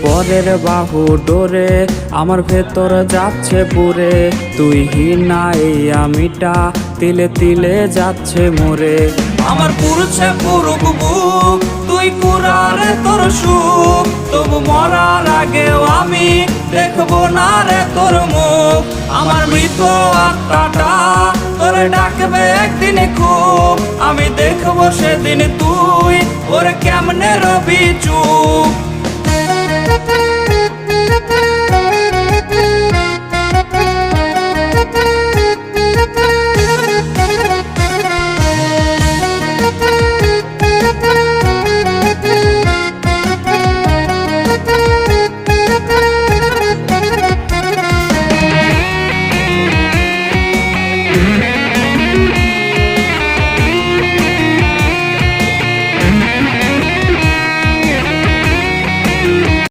পরের বাহু ডোরে আমার ভেতর যাচ্ছে পুরে। তুই হিনা এই আমিটা তিলে তিলে যাচ্ছে মোরে। আমার পুরুষে পুরুক বুক, তুই কুরারে তোর সুখ, তবু মরার আগেও আমি দেখবো না রে তোর মুখ। আমার মৃত আত্মাটা তোরে ডাকবে একদিন খুব, আমি দেখবো সেদিন তুই ওরে কেমনে রবি চুপ।